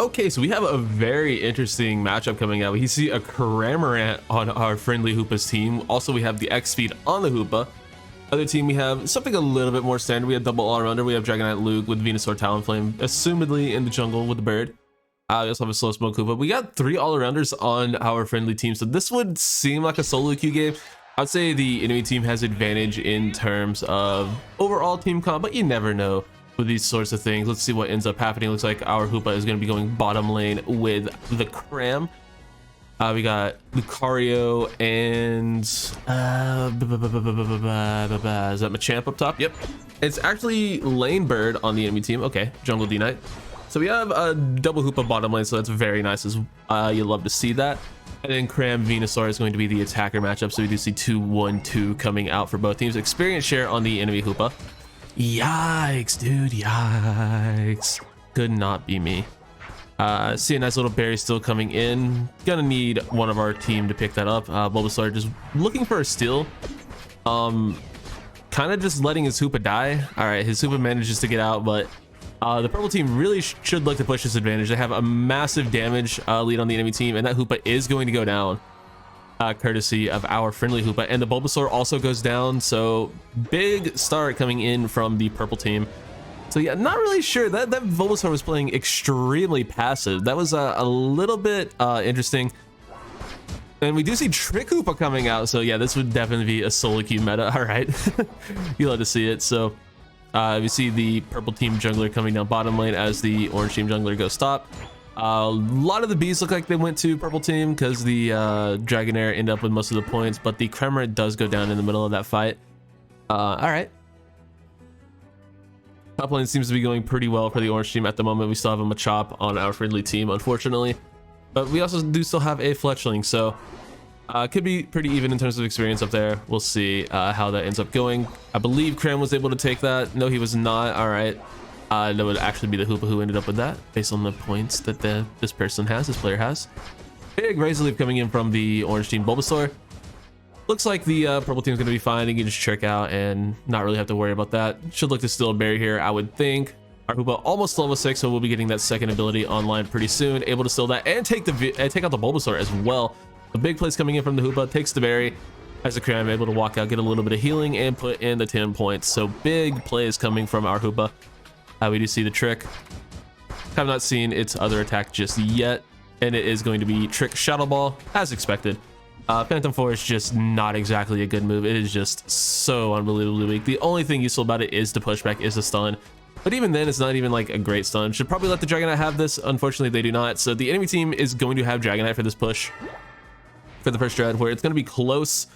Okay, so we have a very interesting matchup coming out. We see a Cramorant on our friendly Hoopa's team. Also, we have the X-Speed on the Hoopa. Other team, we have something a little bit more standard. We have double all-rounder. We have Dragonite Luke with Venusaur Talonflame, assumedly in the jungle with the bird. We also have a Slow Smoke Hoopa. We got 3 all-arounders on our friendly team, so this would seem like a solo queue game. I'd say the enemy team has advantage in terms of overall team comp, but you never know with these sorts of things. Let's see what ends up happening. Looks like our Hoopa is going to be going bottom lane with the Cram. We got Lucario and is that Machamp up top? Yep, it's actually Lane Bird on the enemy team. Okay, Jungle D-Knight. So we have a double Hoopa bottom lane, so that's very nice. You love to see that. And then Cram Venusaur is going to be the attacker matchup, so we do see 2-1-2 coming out for both teams. Experience share on the enemy Hoopa. Yikes, dude, yikes. Could not be me. See a nice little berry still coming in. Gonna need one of our team to pick that up. Bulbasaur just looking for a steal. Kind of just letting his Hoopa die. All right, his Hoopa manages to get out, but the purple team really should look to push this advantage. They have a massive damage lead on the enemy team, and that Hoopa is going to go down. Courtesy of our friendly Hoopa, and the Bulbasaur also goes down, so big start coming in from the purple team. So yeah, not really sure. That Bulbasaur was playing extremely passive. That was a little bit interesting. And we do see Trick Hoopa coming out, so yeah, this would definitely be a solo queue meta. All right, you love to see it. So we see the purple team jungler coming down bottom lane as the orange team jungler goes top. A lot of the bees look like they went to purple team because the Dragonair end up with most of the points, but the Cramorant does go down in the middle of that fight. All right. Top lane seems to be going pretty well for the orange team at the moment. We still have a Machop on our friendly team, unfortunately, but we also do still have a Fletchling, so could be pretty even in terms of experience up there. We'll see how that ends up going. I believe Cram was able to take that. No, he was not. All right. That would actually be the Hoopa who ended up with that based on the points that this player has. Big Razor Leaf coming in from the orange team Bulbasaur. Looks like the purple team's going to be fine. You can just trick out and not really have to worry about that. Should look to steal a berry here, I would think. Our Hoopa almost level 6, so we'll be getting that second ability online pretty soon. Able to steal that and take out the Bulbasaur as well. The big plays coming in from the Hoopa, takes the berry. As a Cram, able to walk out, get a little bit of healing, and put in the 10 points. So big plays coming from our Hoopa. We do see the trick. Have not seen its other attack just yet, and it is going to be Trick Shadow Ball as expected. Phantom Force just not exactly a good move. It is just so unbelievably weak. The only thing useful about it is the pushback, is the stun, but even then it's not even like a great stun. Should probably let the Dragonite have this. Unfortunately they do not, so the enemy team is going to have Dragonite for this push for the first dread, where it's going to be close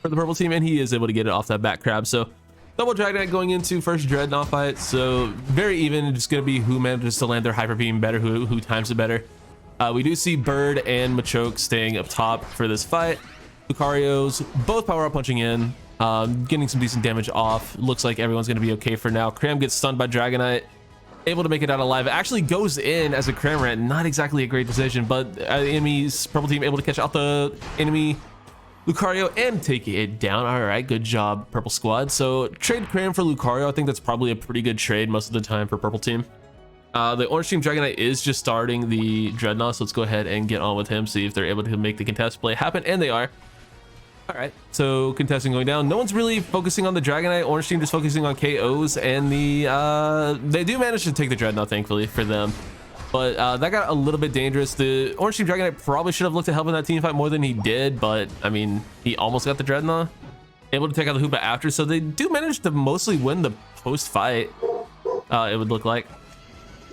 for the purple team, and he is able to get it off that back crab. So double Dragonite going into first Dreadnought fight, so very even. It's just going to be who manages to land their Hyper Beam better, who times it better. We do see Bird and Machoke staying up top for this fight. Lucario's both power up punching in, getting some decent damage off. Looks like everyone's going to be okay for now. Cram gets stunned by Dragonite, able to make it out alive. It actually goes in as a Cramorant. Not exactly a great decision, but the enemy's purple team able to catch out the enemy Lucario and take it down. All right, good job, purple squad. So trade Cram for Lucario. I think that's probably a pretty good trade most of the time for purple team. The orange team Dragonite is just starting the Dreadnought, so let's go ahead and get on with him, see if they're able to make the contest play happen, and they are. All right, so contesting going down. No one's really focusing on the Dragonite. Orange team just focusing on KOs, and they do manage to take the Dreadnought, thankfully for them. But that got a little bit dangerous. The orange team Dragonite probably should have looked at helping that team fight more than he did, but I mean, he almost got the Dreadnought. Able to take out the Hoopa after, so they do manage to mostly win the post-fight, it would look like.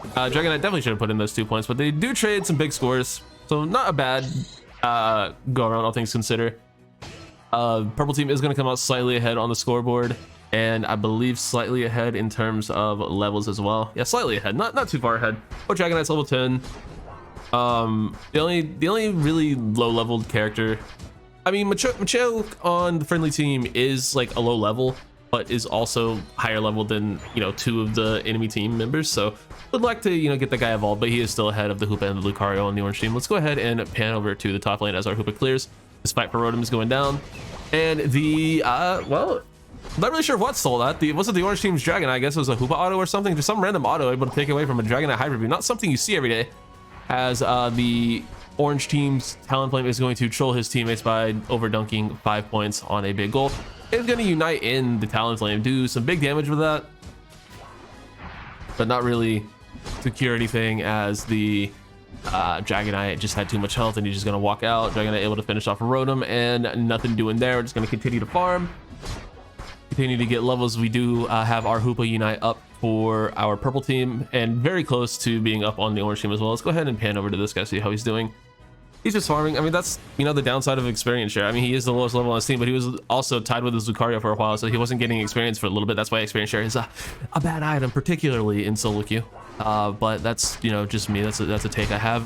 Dragonite definitely should have put in those 2 points, but they do trade some big scores, so not a bad go around, all things considered. Purple team is going to come out slightly ahead on the scoreboard, and I believe slightly ahead in terms of levels as well. Yeah, slightly ahead, not too far ahead. Oh, Dragonite's level 10. The only really low leveled character, I mean, Machoke on the friendly team is like a low level, but is also higher level than, you know, 2 of the enemy team members. So would like to, you know, get the guy evolved, but he is still ahead of the Hoopa and the Lucario on the orange team. Let's go ahead and pan over to the top lane as our Hoopa clears. This fight for Rotom is going down, and the well, not really sure what stole that. Was it the orange team's Dragon? I guess it was a Hoopa auto or something. Just some random auto able to take away from a Dragonite Hyper Beam. Not something you see every day. as the orange team's Talonflame is going to troll his teammates by overdunking 5 points on a big goal. It's going to unite in the Talonflame, do some big damage with that, but not really secure anything, as the Dragonite just had too much health and he's just going to walk out. Dragonite able to finish off Rotom, and nothing doing there. We're just going to continue to farm, continue to get levels. We do have our Hoopa unite up for our purple team and very close to being up on the orange team as well. Let's go ahead and pan over to this guy, see how he's doing. He's just farming. I mean, that's, you know, the downside of experience share. I mean, he is the lowest level on his team, but he was also tied with his Lucario for a while, so he wasn't getting experience for a little bit. That's why experience share is a bad item, particularly in solo queue. But that's, you know, just me. That's a take I have.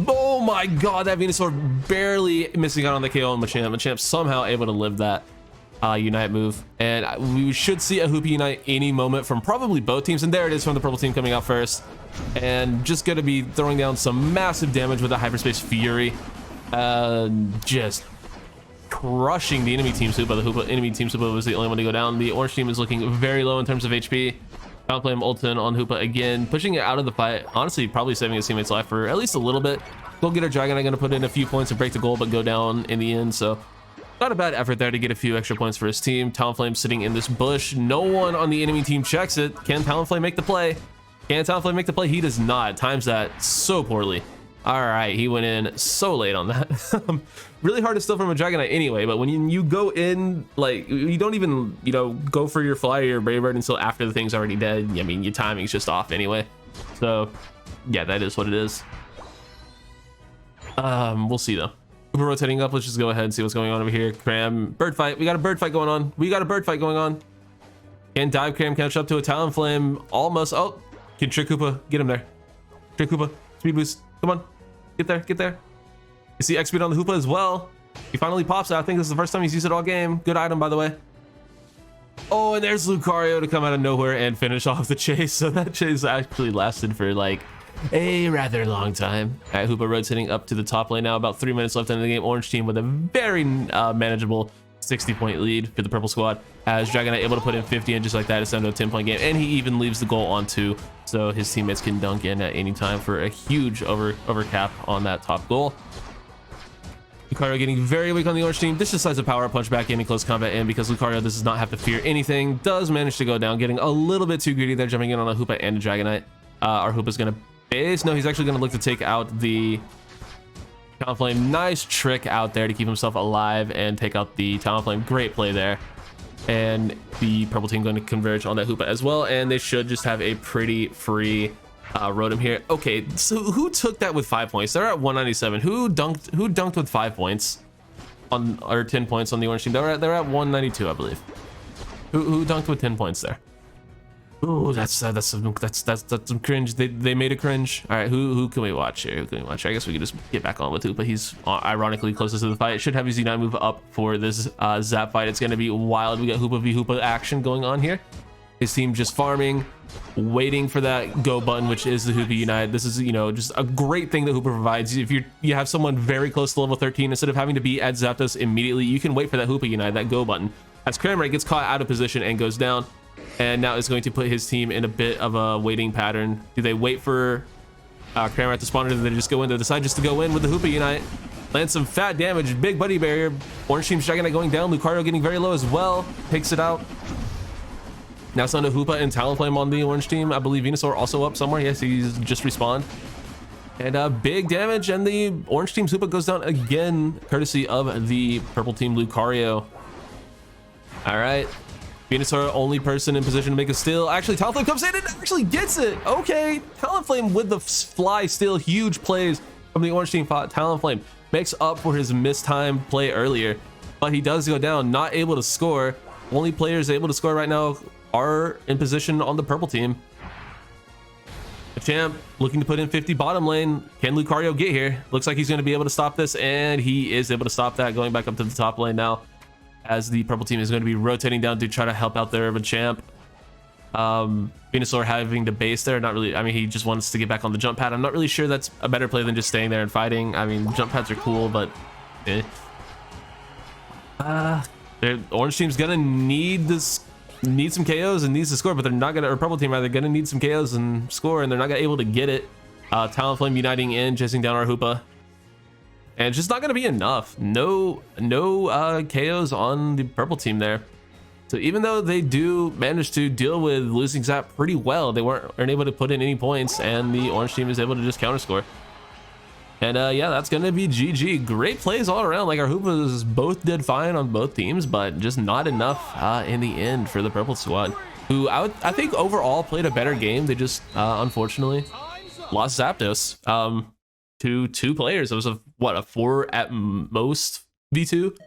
Oh my god, that Venusaur barely missing out on the KO on Machamp. Machamp somehow able to live that unite move, and we should see a Hoopa unite any moment from probably both teams. And there it is from the purple team coming out first, and just gonna be throwing down some massive damage with a hyperspace fury, just crushing the enemy team's Hoopa. The Hoopa enemy team's Hoopa was the only one to go down. The orange team is looking very low in terms of HP. Talonflame ulting on Hoopa again, pushing it out of the fight, honestly probably saving his teammate's life for at least a little bit. Go get our Dragonite, gonna put in a few points and break the goal, but go down in the end. So not a bad effort there to get a few extra points for his team. Talonflame sitting in this bush. No one on the enemy team checks it. Can Talonflame make the play? Can Talonflame make the play? He does not. Times that so poorly. All right, he went in so late on that. Really hard to steal from a Dragonite anyway, but when you go in, like, you don't even, you know, go for your Fly or your Brave Bird until after the thing's already dead. I mean, your timing's just off anyway. So, yeah, that is what it is. We'll see, though. We're rotating up. Let's just go ahead and see what's going on over here. Cram, bird fight. We got a bird fight going on. We got a bird fight going on. Can dive Cram catch up to a Talonflame? Almost. Oh, can Trick Hoopa get him there? Trick Hoopa, speed boost. Come on, get there, get there. You see X speed on the Hoopa as well. He finally pops it. I think this is the first time he's used it all game. Good item, by the way. Oh, and there's Lucario to come out of nowhere and finish off the chase. So that chase actually lasted for like a rather long time. All right, Hoopa rotating up to the top lane now. About 3 minutes left in the game. Orange team with a very manageable 60-point lead for the purple squad, as Dragonite able to put in 50, and just like that, it's down to a 10-point game. And he even leaves the goal on 2, so his teammates can dunk in at any time for a huge overcap on that top goal. Lucario getting very weak on the orange team. This decides to power up punch back in close combat, and because Lucario does not have to fear anything, does manage to go down, getting a little bit too greedy there, jumping in on a Hoopa and a Dragonite. Our Hoopa's gonna base. No, he's actually gonna look to take out the Talonflame. Nice trick out there to keep himself alive and take out the Talonflame. Great play there. And the purple team going to converge on that Hoopa as well, and they should just have a pretty free Rotom here. Okay, so who took that with 5 points? They're at 197. Who dunked with 5 points on, or 10 points on the orange team? They're at 192, I believe. Who dunked with 10 points there? Ooh, that's some cringe. They made a cringe. All right, who can we watch here? Who can we watch? I guess we can just get back on with Hoopa. He's ironically closest to the fight. Should have his Z9 move up for this Zap fight. It's gonna be wild. We got Hoopa v Hoopa action going on here. His team just farming, waiting for that go button, which is the Hoopa Unite. This is, you know, just a great thing that Hoopa provides. If you have someone very close to level 13, instead of having to be at Zapdos immediately, you can wait for that Hoopa Unite, that go button. As Cramorant gets caught out of position and goes down, and now it's going to put his team in a bit of a waiting pattern. Do they wait for Cramorant to spawn, or do they just go in? They decide just to go in with the Hoopa Unite. Land some fat damage, big buddy barrier. Orange team's Dragonite going down. Lucario getting very low as well. Takes it out. Now it's on to Hoopa and Talonflame on the orange team. I believe Venusaur also up somewhere. Yes, he's just respawned. And big damage, and the orange team's Hoopa goes down again, courtesy of the purple team Lucario. All right. Venusaur, only person in position to make a steal. Actually, Talonflame comes in and actually gets it. Okay, Talonflame with the fly steal. Huge plays from the orange team. Talonflame makes up for his mistimed play earlier, but he does go down, not able to score. Only players able to score right now are in position on the purple team. The champ looking to put in 50 bottom lane. Can Lucario get here? Looks like he's going to be able to stop this, and he is able to stop that, going back up to the top lane now, as the purple team is going to be rotating down to try to help out their champ. Venusaur having to base there, not really. I mean, he just wants to get back on the jump pad. I'm not really sure that's a better play than just staying there and fighting. I mean, jump pads are cool, but the orange team's gonna need some KOs and needs to score, but they're not gonna, or purple team rather, gonna need some KOs and score, and they're not gonna able to get it. Talonflame uniting in, chasing down our Hoopa. And it's just not going to be enough. No KOs on the purple team there. So even though they do manage to deal with losing Zap pretty well, they weren't able to put in any points, and the orange team is able to just counter score. And yeah, that's going to be GG. Great plays all around. Like, our Hoopas both did fine on both teams, but just not enough in the end for the purple squad, who I think overall played a better game. They just unfortunately lost Zapdos to 2 players. It was a 4 at most v2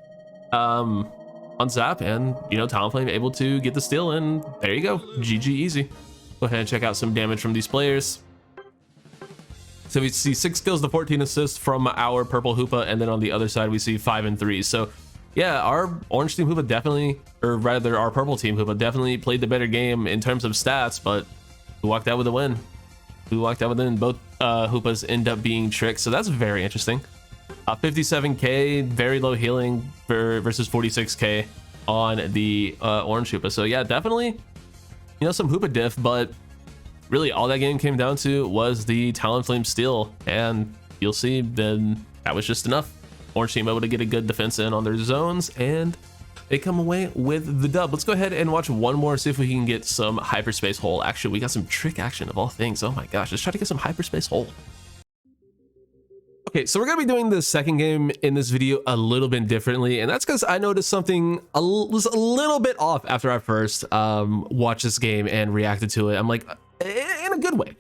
on Zap, and Talonflame able to get the steal, and there you go, GG easy. Go ahead and check out some damage from these players. So we see 6 kills to 14 assists from our purple Hoopa, and then on the other side we see 5 and 3. So yeah, our orange team Hoopa definitely, or rather our purple team Hoopa definitely played the better game in terms of stats, but we walked out with a win. Both Hoopas end up being tricked, so that's very interesting. 57k, very low healing versus 46k on the orange Hoopa. So yeah, definitely some Hoopa diff, but really all that game came down to was the Talonflame steal, and you'll see then that was just enough. Orange team able to get a good defense in on their zones, and they come away with the dub. Let's go ahead and watch one more, see if we can get some hyperspace hole. Actually, we got some trick action of all things. Oh my gosh, let's try to get some hyperspace hole. Okay, so we're gonna be doing the second game in this video a little bit differently, and that's because I noticed something was a little bit off after I first watched this game and reacted to it. I'm like, in a good way.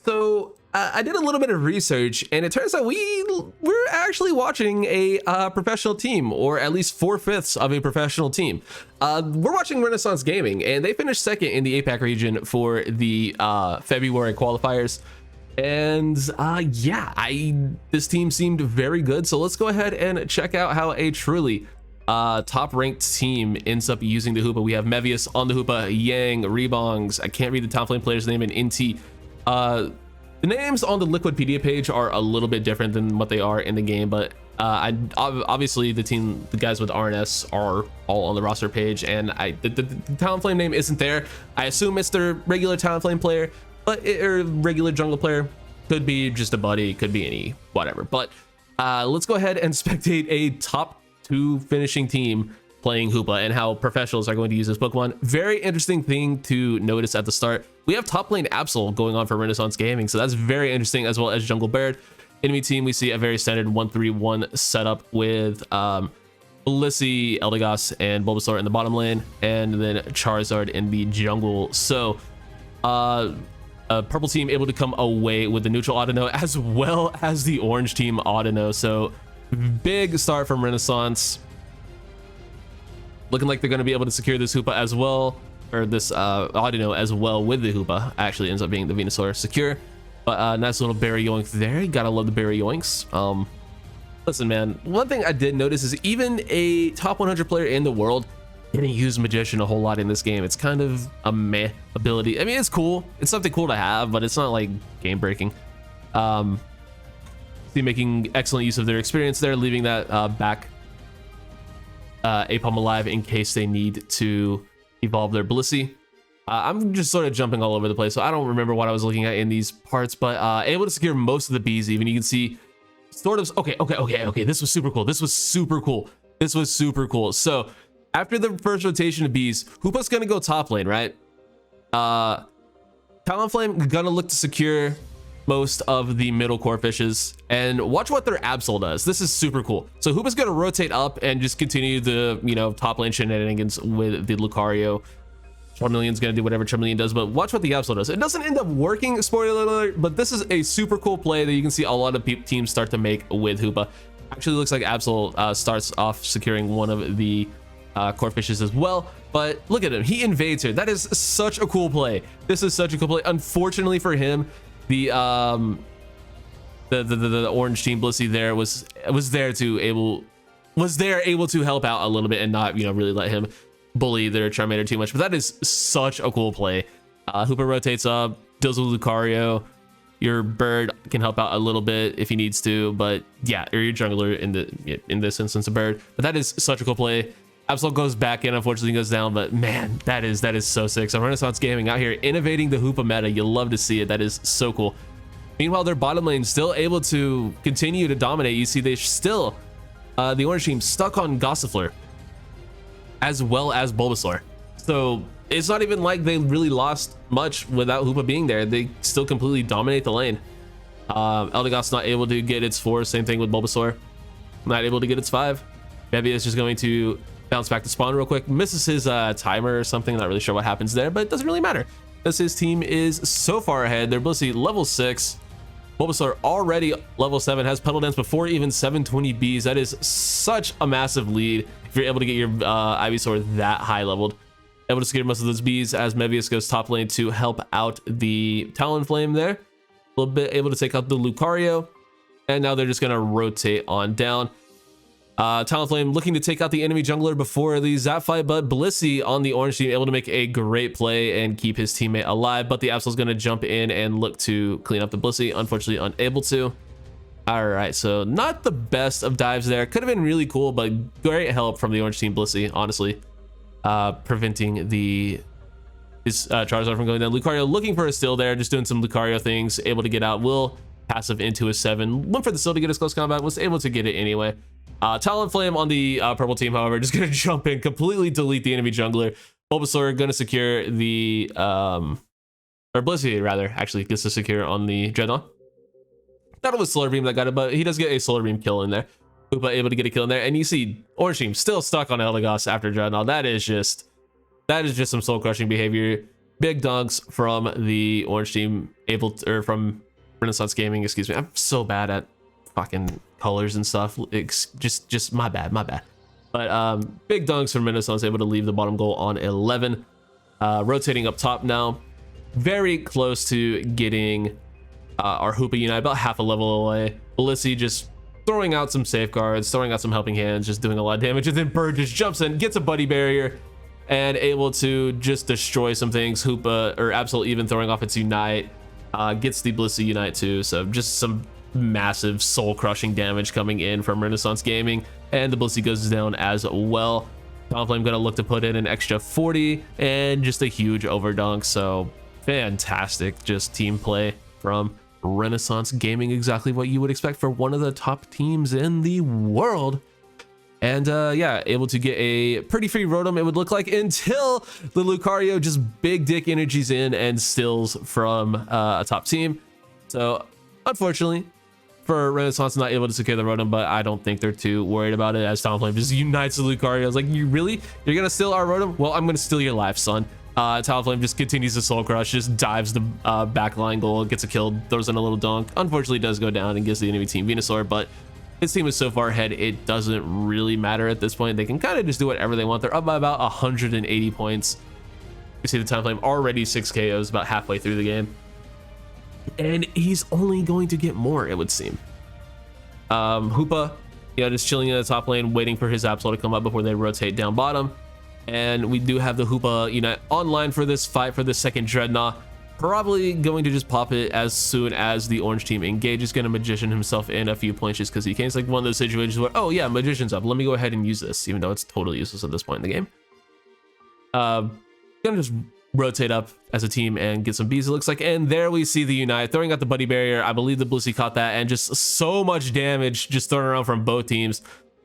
So I did a little bit of research, and it turns out we're actually watching a professional team, or at least 4/5 of a professional team. We're watching Renaissance Gaming, and they finished second in the APAC region for the February qualifiers. And yeah, this team seemed very good. So let's go ahead and check out how a truly top ranked team ends up using the Hoopa. We have Mevius on the Hoopa, Yang, Rebongs. I can't read the Talonflame player's name, and NT. The names on the Liquipedia page are a little bit different than what they are in the game, but obviously the guys with RNS are all on the roster page, and the Talonflame name isn't there. I assume it's their regular Talonflame player, or regular jungle player. Could be just a buddy, could be any whatever. But let's go ahead and spectate a top 2 finishing team playing Hoopa, and how professionals are going to use this Pokemon. Very interesting thing to notice at the start. We have top lane Absol going on for Renaissance Gaming, so that's very interesting, as well as Jungle Bird. Enemy team, we see a very standard 1-3-1 setup with Blissey, Eldegoss, and Bulbasaur in the bottom lane, and then Charizard in the jungle. So a purple team able to come away with the neutral Audino, as well as the orange team Audino. So big start from Renaissance. Looking like they're going to be able to secure this Hoopa as well, or this Audino as well with the Hoopa. Actually ends up being the Venusaur secure. But nice little berry yoink there. You gotta love the berry yoinks. Listen, man, one thing I did notice is even a top 100 player in the world didn't use Magician a whole lot in this game. It's kind of a meh ability. I mean, it's cool. It's something cool to have, but it's not like game breaking. See, making excellent use of their experience there, leaving that back Apom alive in case they need to evolve their Blissey. I'm just sort of jumping all over the place, so I don't remember what I was looking at in these parts, but able to secure most of the bees. Even you can see sort of okay. This was super cool. So after the first rotation of bees, Hoopa's gonna go top lane, right? Talonflame gonna look to secure most of the middle core fishes, and watch what their Absol does. This is super cool. So Hoopa's gonna rotate up and just continue the top lane shenanigans with the Lucario. Charmeleon's gonna do whatever Charmeleon does, but watch what the Absol does. It doesn't end up working, spoiler alert, but this is a super cool play that you can see a lot of teams start to make with Hoopa. Actually looks like Absol starts off securing one of the core fishes as well, but look at him, he invades here. That is such a cool play. This is such a cool play. Unfortunately for him, the orange team Blissey there was able to help out a little bit and not really let him bully their Charmander too much. But that is such a cool play. Hoopa rotates up, deals with Lucario. Your bird can help out a little bit if he needs to, but yeah, or your jungler in this instance, a bird. But that is such a cool play. Absol goes back in, unfortunately goes down, but man, that is so sick. So Renaissance Gaming out here innovating the Hoopa meta. You love to see it. That is so cool. Meanwhile, their bottom lane still able to continue to dominate. You see they still, the orange team stuck on Gossifleur as well as Bulbasaur. So it's not even like they really lost much without Hoopa being there. They still completely dominate the lane. Eldegoss not able to get its 4, same thing with Bulbasaur. Not able to get its 5. Bevy is just going to bounce back to spawn real quick. Misses his timer or something. Not really sure what happens there, but it doesn't really matter because his team is so far ahead. They're Blissey level 6. Bulbasaur already level 7, has Petal Dance before even 720 Bs. That is such a massive lead if you're able to get your Ivysaur that high leveled. Able to secure most of those Bs as Mevius goes top lane to help out the Talonflame there. A little bit able to take out the Lucario. And now they're just going to rotate on down. Talonflame looking to take out the enemy jungler before the Zap fight, but Blissey on the orange team able to make a great play and keep his teammate alive, but the Absol's going to jump in and look to clean up the Blissey. Unfortunately unable to. All right, so not the best of dives there. Could have been really cool, but great help from the orange team Blissey, honestly, preventing his Charizard from going down. Lucario looking for a steal there, just doing some Lucario things, able to get out. Will passive into a 7, went for the steal to get his close combat, was able to get it anyway. Talonflame on the purple team, however, just gonna jump in, completely delete the enemy jungler. Bulbasaur gonna secure the or Blissey rather actually gets to secure on the Dreadnought. That was Solar Beam that got it, but he does get a Solar Beam kill in there. Hoopa able to get a kill in there, and you see orange team still stuck on Eldegoss after Dreadnought. That is just some soul crushing behavior. Big dunks from the orange team, from Renaissance Gaming, excuse me. I'm so bad at fucking colors and stuff. It's just my bad. But big dunks from Renaissance, able to leave the bottom goal on 11. Rotating up top now, very close to getting our Hoopa Unite, about half a level away. Blissey just throwing out some safeguards, throwing out some helping hands, just doing a lot of damage, and then Bird just jumps in, gets a buddy barrier, and able to just destroy some things. Hoopa or Absol even throwing off its Unite, gets the Blissey Unite too. So just some massive soul crushing damage coming in from Renaissance Gaming, and the Blissey goes down as well. Talonflame gonna look to put in an extra 40 and just a huge overdunk. So fantastic, just team play from Renaissance Gaming, exactly what you would expect for one of the top teams in the world. And yeah, able to get a pretty free Rotom, it would look like, until the Lucario just big dick energies in and stills from a top team. So unfortunately for Renaissance, not able to secure the Rotom, but I don't think they're too worried about it as Talonflame just unites the Lucario. I was like, you're gonna steal our Rotom? Well, I'm gonna steal your life, son. Talonflame just continues to soul crush, just dives the backline goal, gets a kill, throws in a little dunk. Unfortunately does go down and gives the enemy team Venusaur, but his team is so far ahead, it doesn't really matter at this point. They can kind of just do whatever they want. They're up by about 180 points. You see the Talonflame already 6 KOs about halfway through the game. And he's only going to get more, it would seem. Hoopa, just chilling in the top lane, waiting for his Absol to come up before they rotate down bottom. And we do have the Hoopa Unite online for this fight for the second Dreadnought. Probably going to just pop it as soon as the orange team engages. Going to Magician himself in a few points just because he can. It's like one of those situations where, oh yeah, Magician's up, let me go ahead and use this, even though it's totally useless at this point in the game. Gonna just rotate up as a team and get some bees, it looks like. And there we see the Unite throwing out the buddy barrier. I believe the Blissey caught that, and just so much damage just thrown around from both teams.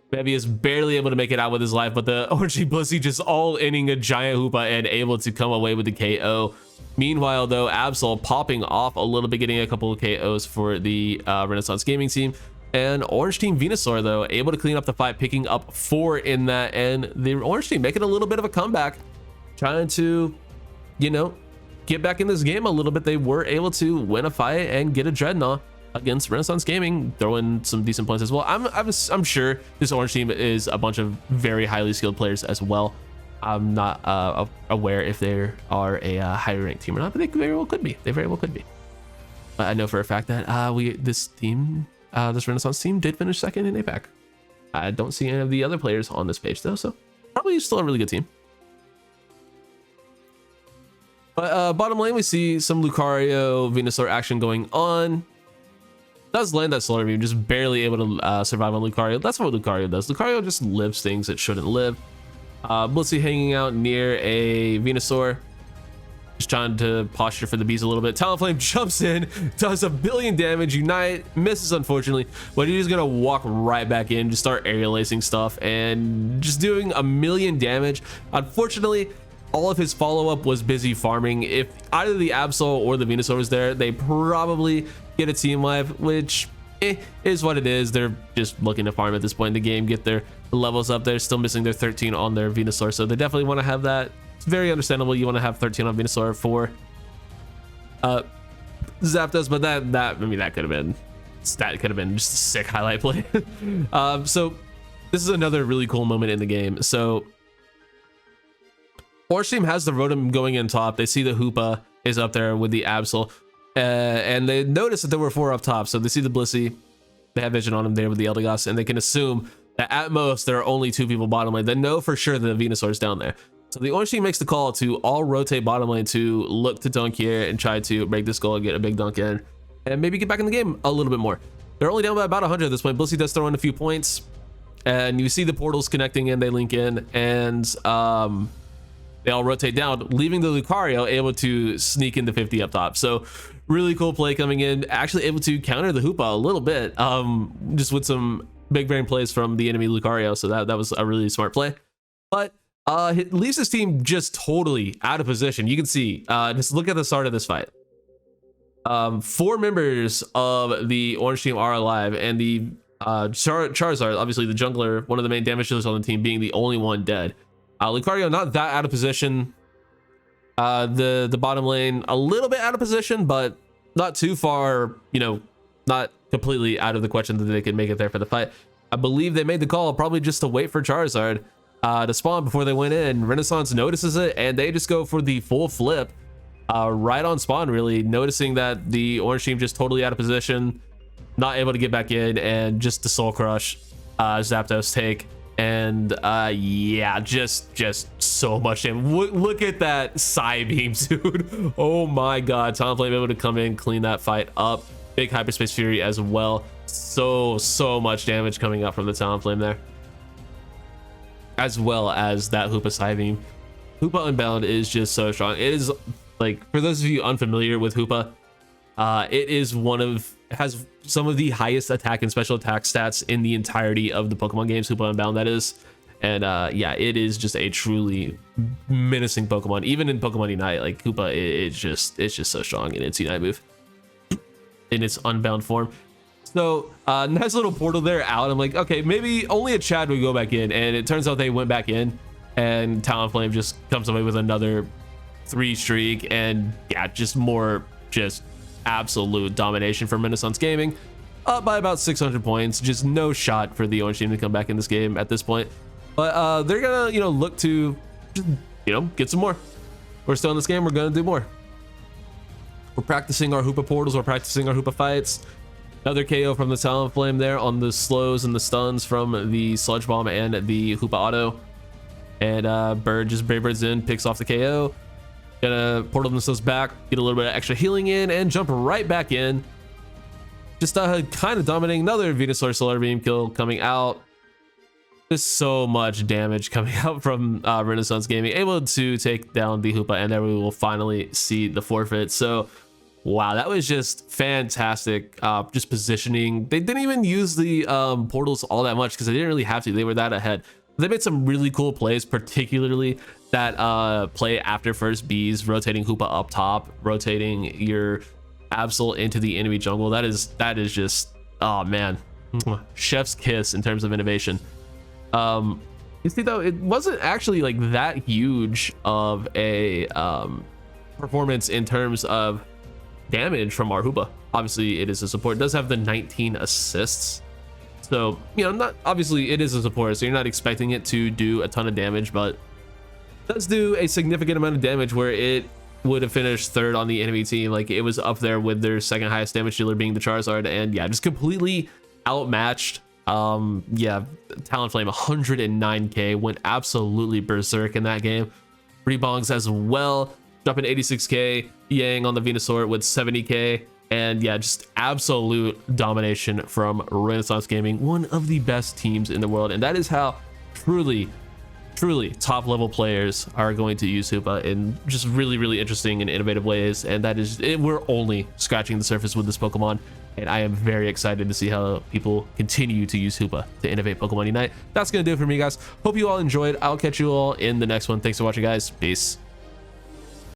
Bevy is barely able to make it out with his life, but the orangey Blissey just all-inning a giant Hoopa and able to come away with the KO. Meanwhile though, Absol popping off a little bit, getting a couple of KOs for the Renaissance Gaming team. And orange team Venusaur though, able to clean up the fight, picking up 4 in that, and the orange team making a little bit of a comeback, trying to, get back in this game a little bit. They were able to win a fight and get a Dreadnought against Renaissance Gaming, throw in some decent points as well. I'm sure this orange team is a bunch of very highly skilled players as well. I'm not aware if they are a higher ranked team or not, but they very well could be. They very well could be. But I know for a fact that this Renaissance team did finish second in APAC. I don't see any of the other players on this page though, so probably still a really good team. But bottom lane, we see some Lucario Venusaur action going on. Does land that Solar Beam, just barely able to survive on Lucario. That's what Lucario does. Lucario just lives things it shouldn't live. Blissey hanging out near a Venusaur. Just trying to posture for the bees a little bit. Talonflame jumps in, does a billion damage. Unite misses, unfortunately, but he's gonna walk right back in, just start aerial lacing stuff and just doing a million damage. Unfortunately, all of his follow-up was busy farming. If either the Absol or the Venusaur was there, they probably get a team wipe, which is what it is. They're just looking to farm at this point in the game, get their levels up. They're still missing their 13 on their Venusaur, so they definitely want to have that. It's very understandable. You want to have 13 on Venusaur for Zapdos, but that I mean, that could have been just a sick highlight play. So this is another really cool moment in the game. So Orange team has the Rotom going in top. They see the Hoopa is up there with the Absol, and they notice that there were 4 up top. So they see the Blissey, they have vision on him there with the Eldegoss, and they can assume that at most there are only 2 people bottom lane. They know for sure that the Venusaur is down there. So the Orange team makes the call to all rotate bottom lane to look to dunk here and try to break this goal and get a big dunk in and maybe get back in the game a little bit more. They're only down by about 100 at this point. Blissey does throw in a few points, and you see the portals connecting in, they link in, and they all rotate down, leaving the Lucario able to sneak into 50 up top. So really cool play coming in, actually able to counter the Hoopa a little bit, just with some big brain plays from the enemy Lucario. So that was a really smart play. But it leaves his team just totally out of position. You can see, just look at the start of this fight. 4 members of the Orange team are alive, and the Charizard, obviously the jungler, one of the main damage dealers on the team, being the only one dead. Lucario not that out of position. The bottom lane a little bit out of position, but not too far, you know, not completely out of the question that they could make it there for the fight. I believe they made the call probably just to wait for Charizard to spawn before they went in. Renaissance notices it, and they just go for the full flip right on spawn, really noticing that the Orange team just totally out of position, not able to get back in, and just the Soul Crush Zapdos take. And yeah, just so much damage. Look at that Psy beam, dude. Oh my god, Talonflame able to come in, clean that fight up. Big Hyperspace Fury as well. So much damage coming up from the Talonflame there, as well as that Hoopa Psy beam. Hoopa Unbound is just so strong. It is, like, for those of you unfamiliar with Hoopa, it is has some of the highest attack and special attack stats in the entirety of the Pokemon games, Hoopa Unbound, that is. And yeah, it is just a truly menacing Pokemon. Even in Pokemon Unite, like, Hoopa, it's just so strong in its Unite move, in its Unbound form. So nice little portal there out. I'm like, okay, maybe only a Chad would go back in, and it turns out they went back in, and Talonflame just comes away with another 3 streak, and yeah, just absolute domination from Renaissance Gaming, up by about 600 points. Just no shot for the Orange team to come back in this game at this point, but they're gonna, you know, look to just, you know, get some more. We're still in this game, we're gonna do more. We're practicing our Hoopa portals, we're practicing our Hoopa fights. Another KO from the Talonflame there on the slows and the stuns from the Sludge Bomb and the Hoopa auto, and Bird just Brave Birds in, picks off the KO. Gonna portal themselves back, get a little bit of extra healing in, and jump right back in. Just kind of dominating. Another Venusaur Solar Beam kill coming out. Just so much damage coming out from Renaissance Gaming, able to take down the Hoopa, and there we will finally see the forfeit. So wow, that was just fantastic. Just positioning. They didn't even use the portals all that much because they didn't really have to. They were that ahead. They made some really cool plays, particularly that play after first bees, rotating Hoopa up top, rotating your Absol into the enemy jungle. That is just, oh man, chef's kiss in terms of innovation. You see though, it wasn't actually like that huge of a performance in terms of damage from our Hoopa. Obviously it is a support, it does have the 19 assists. So, you know, not obviously it is a support, so you're not expecting it to do a ton of damage, but it does do a significant amount of damage where it would have finished 3rd on the enemy team. Like, it was up there with their 2nd highest damage dealer being the Charizard, and yeah, just completely outmatched. Yeah, Talonflame 109k, went absolutely berserk in that game. Rebongs as well, dropping 86k, Yang on the Venusaur with 70k. And yeah, just absolute domination from Renaissance Gaming, one of the best teams in the world. And that is how truly truly top level players are going to use Hoopa in just really interesting and innovative ways, and that is it. We're only scratching the surface with this Pokemon, and I am very excited to see how people continue to use Hoopa to innovate Pokemon Unite. That's gonna do it for me, guys. Hope you all enjoyed. I'll catch you all in the next one. Thanks for watching, guys. Peace.